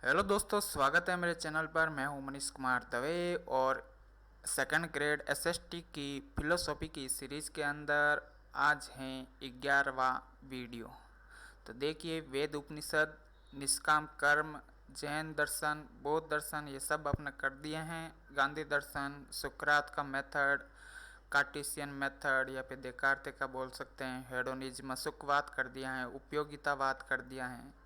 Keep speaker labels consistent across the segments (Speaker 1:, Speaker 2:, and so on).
Speaker 1: Hello दोस्तों, स्वागत है मेरे चैनल पर। मैं हूं मनीष कुमार दवे और सेकंड ग्रेड एसएसटी की फिलोसॉफी की सीरीज़ के अंदर आज है 11वां वीडियो। तो देखिए, वेद उपनिषद, निष्काम कर्म, जैन दर्शन, बौद्ध दर्शन, ये सब अपने कर दिए हैं। गांधी दर्शन, सुकरात का मेथड, कार्टेशियन मेथड या फिर देकार्ते का बोल सकते हैं, हेडोनिज्म, सुखवाद कर दिया है, उपयोगितावाद कर दिया है,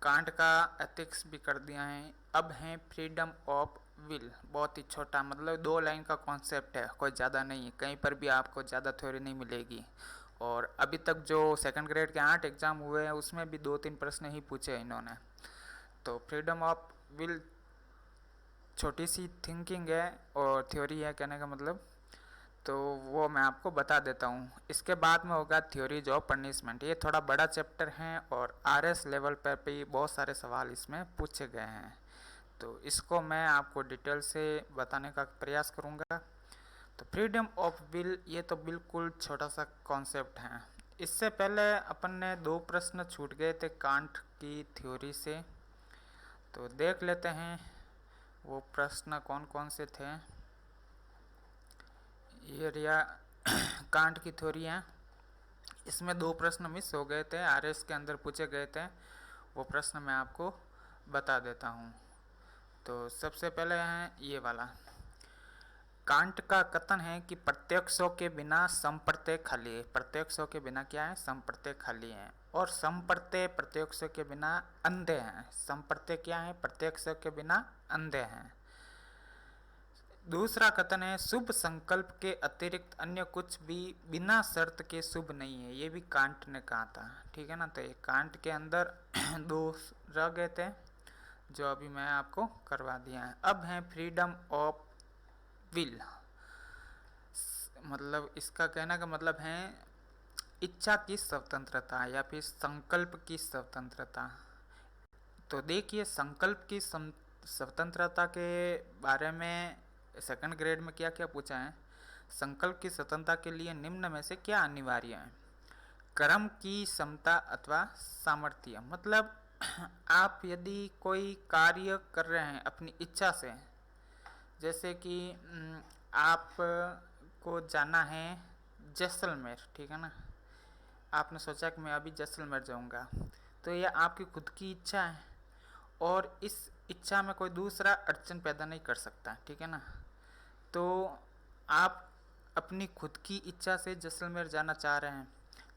Speaker 1: कांट का एथिक्स भी कर दिया है। अब है फ्रीडम ऑफ विल। बहुत ही छोटा, मतलब 2 लाइन का कॉन्सेप्ट है, कोई ज़्यादा नहीं है। कहीं पर भी आपको ज़्यादा थ्योरी नहीं मिलेगी। और अभी तक जो सेकंड ग्रेड के 8 एग्ज़ाम हुए हैं उसमें भी 2-3 प्रश्न ही पूछे इन्होंने। तो फ्रीडम ऑफ विल छोटी सी थिंकिंग है और थ्योरी है, कहने का मतलब। तो वो मैं आपको बता देता हूँ। इसके बाद में होगा थ्योरीज ऑफ पनिशमेंट। ये थोड़ा बड़ा चैप्टर है और आरएस लेवल पर भी बहुत सारे सवाल इसमें पूछे गए हैं। तो इसको मैं आपको डिटेल से बताने का प्रयास करूँगा। तो फ्रीडम ऑफ विल, ये तो बिल्कुल छोटा सा कॉन्सेप्ट है। इससे पहले अपन ने 2 प्रश्न छूट गए थे कांट की थ्योरी से। तो देख लेते हैं वो प्रश्न कौन कौन से थे। ये रिया कांट की थ्योरी है। इसमें 2 प्रश्न मिस हो गए थे, आरएस के अंदर पूछे गए थे। वो प्रश्न मैं आपको बता देता हूँ। तो सबसे पहले है ये वाला। कांट का कथन है कि प्रत्यक्षों के बिना संप्रत्यय खाली है। प्रत्यक्षों के बिना क्या है? संप्रत्यय खाली है। और संप्रत्यय प्रत्यक्षों के बिना अंधे हैं। संप्रत्यय क्या है? प्रत्यक्षों के बिना अंधे हैं। दूसरा कथन है शुभ संकल्प के अतिरिक्त अन्य कुछ भी बिना शर्त के शुभ नहीं है। ये भी कांट ने कहा था, ठीक है ना। तो ये कांट के अंदर 2 रह गए थे जो अभी मैं आपको करवा दिया है। अब है फ्रीडम ऑफ विल। मतलब इसका कहने का मतलब है इच्छा की स्वतंत्रता या फिर संकल्प की स्वतंत्रता। तो देखिए, संकल्प की स्वतंत्रता के बारे में सेकंड ग्रेड में क्या क्या पूछा है। संकल्प की स्वतंत्रता के लिए निम्न में से क्या अनिवार्य है? कर्म की क्षमता अथवा सामर्थ्य। मतलब आप यदि कोई कार्य कर रहे हैं अपनी इच्छा से, जैसे कि आप को जाना है जैसलमेर, ठीक है ना। आपने सोचा कि मैं अभी जैसलमेर जाऊंगा, तो यह आपकी खुद की इच्छा है और इस इच्छा में कोई दूसरा अड़चन पैदा नहीं कर सकता, ठीक है ना। तो आप अपनी खुद की इच्छा से जैसलमेर जाना चाह रहे हैं,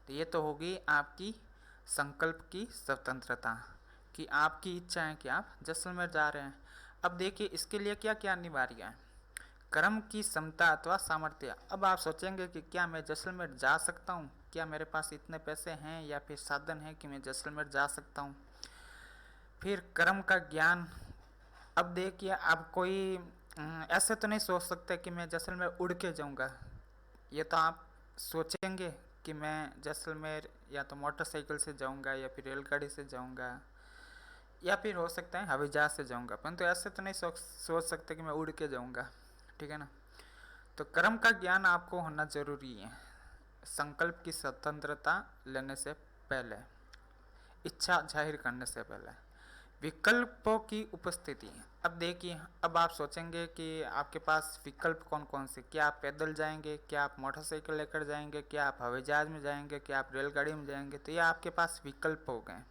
Speaker 1: तो ये तो होगी आपकी संकल्प की स्वतंत्रता कि आपकी इच्छा है कि आप जैसलमेर जा रहे हैं। अब देखिए, इसके लिए क्या क्या अनिवार्य है। कर्म की क्षमता अथवा सामर्थ्य। अब आप सोचेंगे कि क्या मैं जैसलमेर जा सकता हूँ? क्या मेरे पास इतने पैसे हैं या फिर साधन है कि मैं जैसलमेर जा सकता हूँ? फिर कर्म का ज्ञान। अब देखिए, आप कोई ऐसे तो नहीं सोच सकते कि मैं जैसलमेर उड़ के जाऊंगा। ये तो आप सोचेंगे कि मैं जैसलमेर या तो मोटरसाइकिल से जाऊंगा या फिर रेलगाड़ी से जाऊंगा या फिर हो सकता है हवाई जहाज से जाऊंगा, परंतु ऐसे तो नहीं सोच सकते कि मैं उड़ के जाऊंगा, ठीक है ना। तो कर्म का ज्ञान आपको होना जरूरी है संकल्प की स्वतंत्रता लेने से पहले, इच्छा जाहिर करने से पहले। विकल्पों की उपस्थिति। अब देखिए, अब आप सोचेंगे कि आपके पास विकल्प कौन कौन से। क्या आप पैदल जाएंगे? क्या आप मोटरसाइकिल लेकर जाएंगे? क्या आप हवाई जहाज में जाएंगे? क्या आप रेलगाड़ी में जाएंगे? तो ये आपके पास विकल्प हो गए,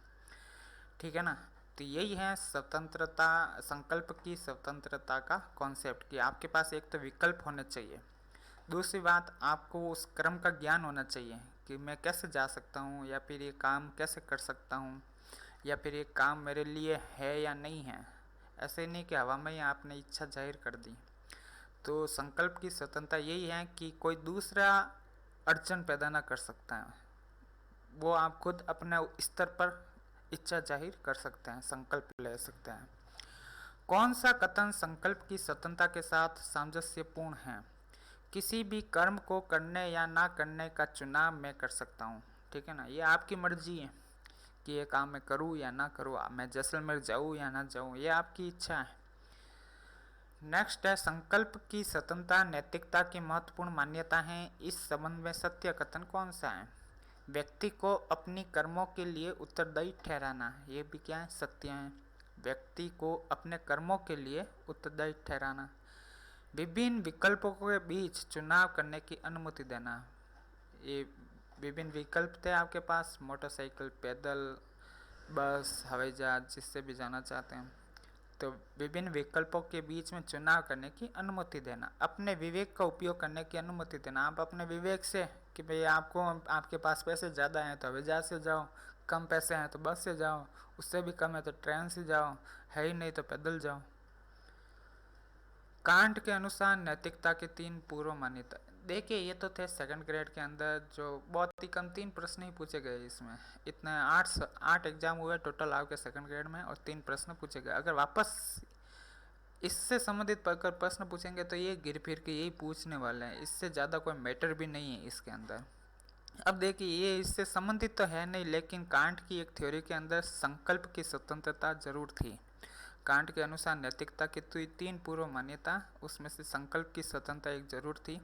Speaker 1: ठीक है ना। तो यही है स्वतंत्रता, संकल्प की स्वतंत्रता का कॉन्सेप्ट कि आपके पास एक तो विकल्प होने चाहिए। दूसरी बात, आपको उस क्रम का ज्ञान होना चाहिए कि मैं कैसे जा सकता हूँ या फिर ये काम कैसे कर सकता हूँ या फिर ये काम मेरे लिए है या नहीं है। ऐसे नहीं कि हवा में ही आपने इच्छा जाहिर कर दी। तो संकल्प की स्वतंत्रता यही है कि कोई दूसरा अड़चन पैदा ना कर सकता है। वो आप खुद अपने स्तर पर इच्छा जाहिर कर सकते हैं, संकल्प ले सकते हैं। कौन सा कथन संकल्प की स्वतंत्रता के साथ सामंजस्यपूर्ण है? किसी भी कर्म को करने या ना करने का चुनाव मैं कर सकता हूँ, ठीक है ना। ये आपकी मर्जी है कि ये काम मैं करूँ या ना करूँ, मैं जैसलमेर जाऊँ या ना जाऊँ, ये आपकी इच्छा है। नेक्स्ट है संकल्प की स्वतंत्रता नैतिकता की महत्वपूर्ण मान्यता है। इस संबंध में सत्य कथन कौन सा है? व्यक्ति को अपनी कर्मों के लिए उत्तरदायी ठहराना, ये भी क्या है? सत्य है। व्यक्ति को अपने कर्मों के लिए उत्तरदायी ठहराना। विभिन्न विकल्पों के बीच चुनाव करने की अनुमति देना। ये विभिन्न विकल्प थे आपके पास, मोटरसाइकिल, पैदल, बस, हवाई जहाज, जिससे भी जाना चाहते हैं। तो विभिन्न विकल्पों के बीच में चुनाव करने की अनुमति देना। अपने विवेक का उपयोग करने की अनुमति देना। आप अपने विवेक से कि भाई आपके पास पैसे ज़्यादा हैं तो हवाई जहाज से जाओ, कम पैसे हैं तो बस से जाओ, उससे भी कम है तो ट्रेन से जाओ, है ही नहीं तो पैदल जाओ। कांट के अनुसार नैतिकता के 3 पूर्व मान्यता। देखिए ये तो थे सेकंड ग्रेड के अंदर, जो बहुत ही कम 3 प्रश्न ही पूछे गए इसमें। इतने 8 एग्जाम हुए टोटल आपके सेकंड ग्रेड में और 3 प्रश्न पूछे गए। अगर वापस इससे संबंधित अगर प्रश्न पूछेंगे तो ये गिर फिर के यही पूछने वाले हैं, इससे ज़्यादा कोई मैटर भी नहीं है इसके अंदर। अब देखिए ये इससे संबंधित तो है नहीं, लेकिन कांट की एक थ्योरी के अंदर संकल्प की स्वतंत्रता जरूर थी। कांट के अनुसार नैतिकता की 3 पूर्व मान्यता, उसमें से संकल्प की स्वतंत्रता एक जरूर थी।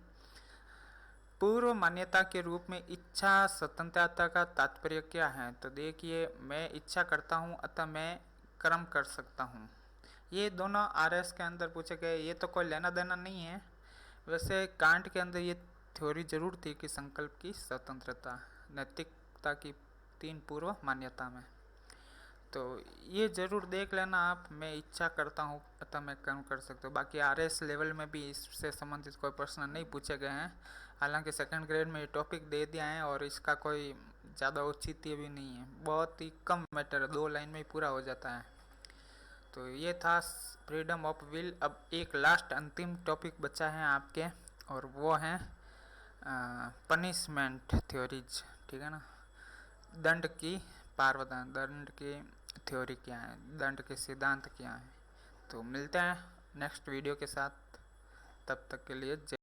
Speaker 1: पूर्व मान्यता के रूप में इच्छा स्वतंत्रता का तात्पर्य क्या है? तो देखिए, मैं इच्छा करता हूँ अतः मैं कर्म कर सकता हूँ। ये दोनों आरएस के अंदर पूछे गए, ये तो कोई लेना देना नहीं है। वैसे कांट के अंदर ये थ्योरी जरूर थी कि संकल्प की स्वतंत्रता नैतिकता की 3 पूर्व मान्यता में। तो ये ज़रूर देख लेना आप, मैं इच्छा करता हूँ अतः मैं कर्म कर सकता हूँ। बाकी आरएस लेवल में भी इससे संबंधित कोई प्रश्न नहीं पूछे गए हैं। हालांकि सेकंड ग्रेड में ये टॉपिक दे दिया है और इसका कोई ज़्यादा औचित्य भी नहीं है, बहुत ही कम मैटर है, 2 लाइन में ही पूरा हो जाता है। तो ये था फ्रीडम ऑफ विल। अब एक लास्ट अंतिम टॉपिक बचा है आपके, और वो है पनिशमेंट थ्योरीज, ठीक है ना। दंड की प्रावधान, दंड की थ्योरी क्या है, दंड के सिद्धांत क्या है। तो मिलते हैं नेक्स्ट वीडियो के साथ, तब तक के लिए जय